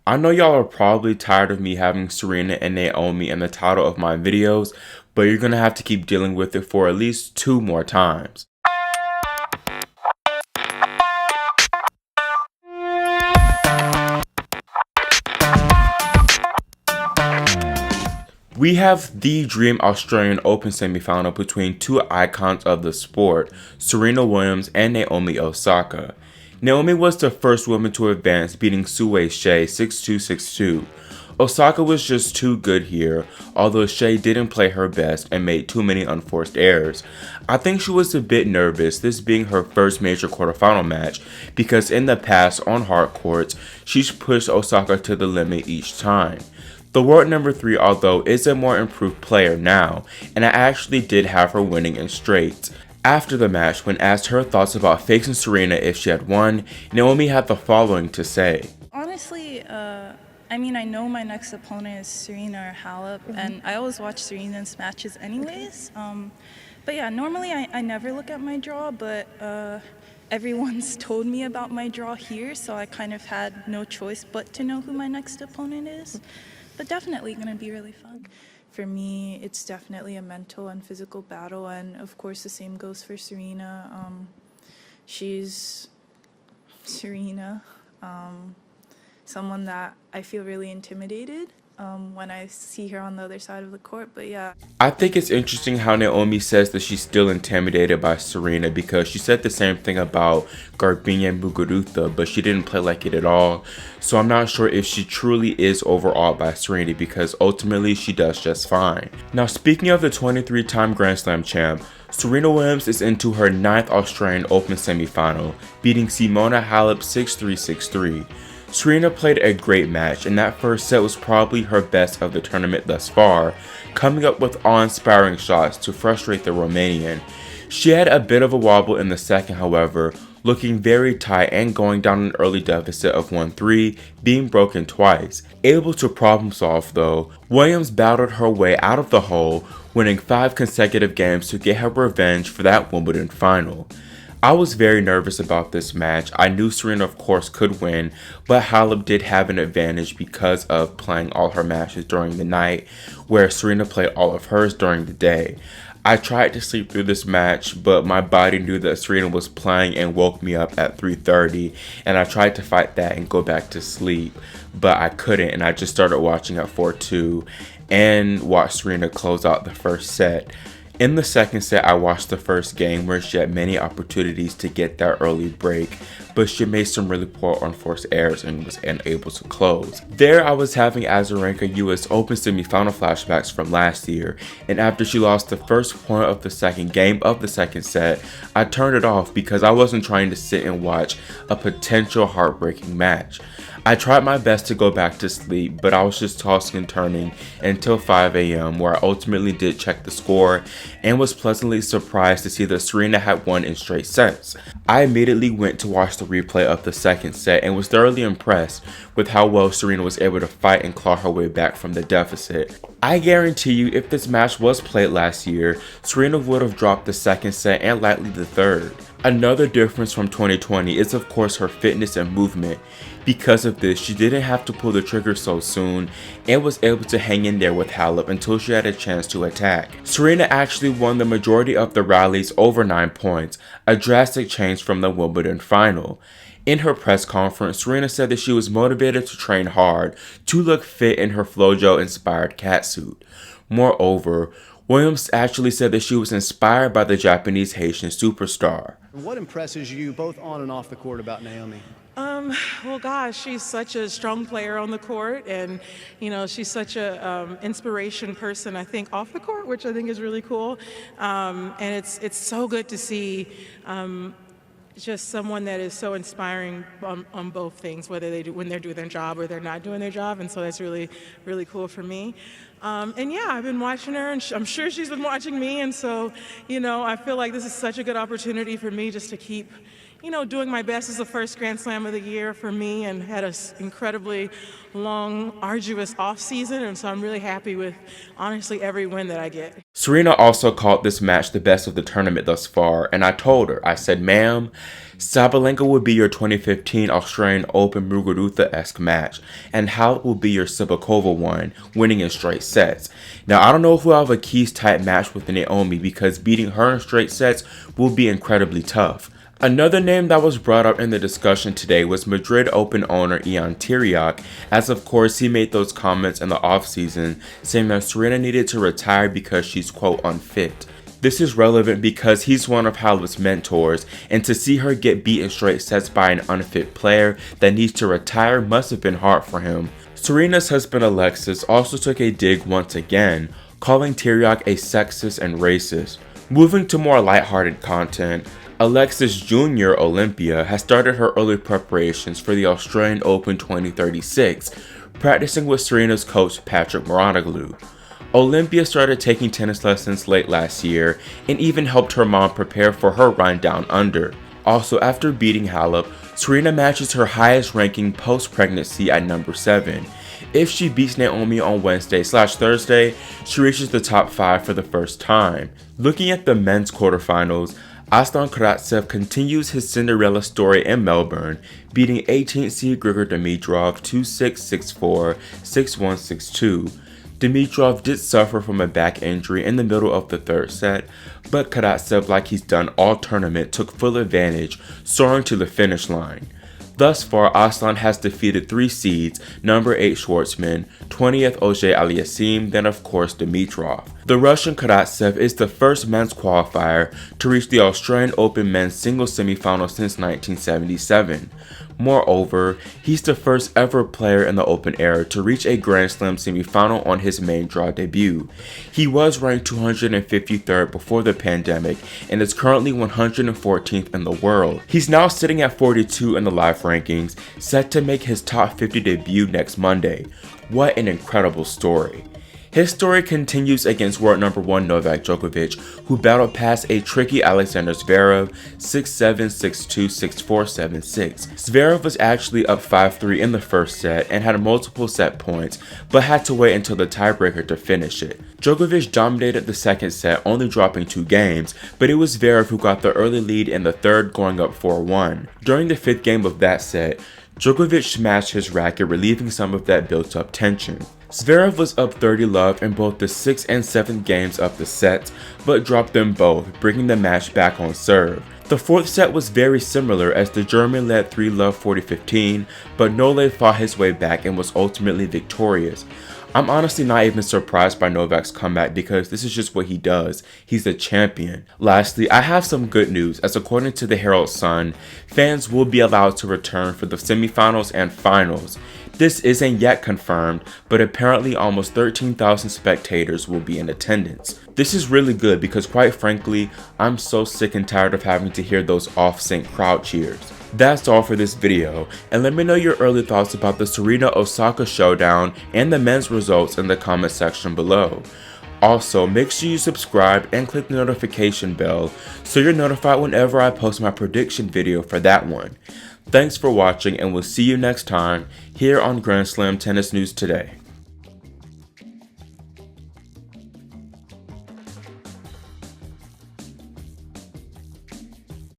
I know y'all are probably tired of me having Serena and Naomi in the title of my videos, but you're gonna have to keep dealing with it for at least 2 more times. We have the Dream Australian Open semifinal between two icons of the sport, Serena Williams and Naomi Osaka. Naomi was the first woman to advance, beating Su-Wei Hsieh 6-2, 6-2. Osaka was just too good here, although Hsieh didn't play her best and made too many unforced errors. I think she was a bit nervous, this being her first major quarterfinal match, because in the past on hard courts, she's pushed Osaka to the limit each time. The world number 3, although, is a more improved player now, and I actually did have her winning in straights. After the match, when asked her thoughts about facing Serena if she had won, Naomi had the following to say. Honestly, I know my next opponent is Serena or Halep, and I always watch Serena's matches anyways. But yeah, normally I never look at my draw, but everyone's told me about my draw here, so I kind of had no choice but to know who my next opponent is. But definitely going to be really fun. For me, it's definitely a mental and physical battle, and of course the same goes for Serena. She's Serena. Someone that I feel really intimidated when I see her on the other side of the court, but yeah. I think it's interesting how Naomi says that she's still intimidated by Serena because she said the same thing about Garbiñe Muguruza, but she didn't play like it at all. So I'm not sure if she truly is overawed by Serena because ultimately she does just fine. Now speaking of the 23-time Grand Slam champ, Serena Williams is into her 9th Australian Open semifinal, beating Simona Halep 6-3, 6-3. Serena played a great match, and that first set was probably her best of the tournament thus far, coming up with awe-inspiring shots to frustrate the Romanian. She had a bit of a wobble in the second, however, looking very tight and going down an early deficit of 1-3, being broken twice. Able to problem solve though, Williams battled her way out of the hole, winning 5 consecutive games to get her revenge for that Wimbledon final. I was very nervous about this match. I knew Serena of course could win, but Halep did have an advantage because of playing all her matches during the night, where Serena played all of hers during the day. I tried to sleep through this match, but my body knew that Serena was playing and woke me up at 3:30, and I tried to fight that and go back to sleep, but I couldn't, and I just started watching at 4-2 and watched Serena close out the first set. In the second set, I watched the first game where she had many opportunities to get that early break, but she made some really poor unforced errors and was unable to close. There I was having Azarenka US Open semifinal flashbacks from last year, and after she lost the first point of the second game of the second set, I turned it off because I wasn't trying to sit and watch a potential heartbreaking match. I tried my best to go back to sleep, but I was just tossing and turning until 5 a.m. where I ultimately did check the score and was pleasantly surprised to see that Serena had won in straight sets. I immediately went to watch the replay of the second set and was thoroughly impressed with how well Serena was able to fight and claw her way back from the deficit. I guarantee you if this match was played last year, Serena would have dropped the second set and likely the third. Another difference from 2020 is of course her fitness and movement. Because of this, she didn't have to pull the trigger so soon and was able to hang in there with Halep until she had a chance to attack. Serena actually won the majority of the rallies over 9 points, a drastic change from the Wimbledon final. In her press conference, Serena said that she was motivated to train hard to look fit in her FloJo-inspired catsuit. Moreover, Williams actually said that she was inspired by the Japanese Haitian superstar. What impresses you both on and off the court about Naomi? Well, gosh, she's such a strong player on the court, and she's such a inspiration person. I think off the court, which I think is really cool, and it's so good to see just someone that is so inspiring on both things, whether when they're doing their job or they're not doing their job, and so that's really cool for me. And yeah, I've been watching her, and I'm sure she's been watching me, and so I feel like this is such a good opportunity for me just to keep doing my best as the first Grand Slam of the year for me, and had an incredibly long, arduous off season, and so I'm really happy with, honestly, every win that I get. Serena also called this match the best of the tournament thus far, and I told her, I said, ma'am, Sabalenka will be your 2015 Australian Open Muguruza-esque match, and Halep will be your Sibakova one, winning in straight sets. Now, I don't know if we'll have a keys-type match with Naomi, because beating her in straight sets will be incredibly tough. Another name that was brought up in the discussion today was Madrid Open owner Ian Tiriac, as of course he made those comments in the offseason saying that Serena needed to retire because she's quote unfit. This is relevant because he's one of Halep's mentors, and to see her get beat in straight sets by an unfit player that needs to retire must have been hard for him. Serena's husband Alexis also took a dig once again, calling Tiriac a sexist and racist. Moving to more lighthearted content, Alexis Jr. Olympia has started her early preparations for the Australian Open 2036, practicing with Serena's coach Patrick Mouratoglou. Olympia started taking tennis lessons late last year and even helped her mom prepare for her run down under. Also, after beating Halep, Serena matches her highest ranking post-pregnancy at number 7. If she beats Naomi on Wednesday/Thursday, she reaches the top 5 for the first time. Looking at the men's quarterfinals, Aslan Karatsev continues his Cinderella story in Melbourne, beating 18th seed Grigor Dimitrov 2-6, 6-4, 6-1, 6-2. Dimitrov did suffer from a back injury in the middle of the third set, but Karatsev, like he's done all tournament, took full advantage, soaring to the finish line. Thus far, Aslan has defeated 3 seeds, number 8 Schwartzman, 20th Auger Aliassime, then of course Dimitrov. The Russian Karatsev is the first men's qualifier to reach the Australian Open men's singles semifinal since 1977. Moreover, he's the first ever player in the Open era to reach a Grand Slam semifinal on his main draw debut. He was ranked 253rd before the pandemic and is currently 114th in the world. He's now sitting at 42 in the live rankings, set to make his top 50 debut next Monday. What an incredible story. His story continues against world number 1 Novak Djokovic, who battled past a tricky Alexander Zverev 6-7, 6-2, 6-4, 7-6. Zverev was actually up 5-3 in the first set and had multiple set points, but had to wait until the tiebreaker to finish it. Djokovic dominated the second set, only dropping 2 games, but it was Zverev who got the early lead in the third, going up 4-1. During the 5th game of that set, Djokovic smashed his racket, relieving some of that built-up tension. Zverev was up 30-love in both the 6th and 7th games of the sets, but dropped them both, bringing the match back on serve. The 4th set was very similar as the German led 3-love 40-15, but Nole fought his way back and was ultimately victorious. I'm honestly not even surprised by Novak's comeback because this is just what he does. He's a champion. Lastly, I have some good news, as according to the Herald Sun, fans will be allowed to return for the semifinals and finals. This isn't yet confirmed, but apparently almost 13,000 spectators will be in attendance. This is really good because quite frankly, I'm so sick and tired of having to hear those off-sync crowd cheers. That's all for this video, and let me know your early thoughts about the Serena Osaka showdown and the men's results in the comment section below. Also, make sure you subscribe and click the notification bell so you're notified whenever I post my prediction video for that one. Thanks for watching, and we'll see you next time here on Grand Slam Tennis News Today.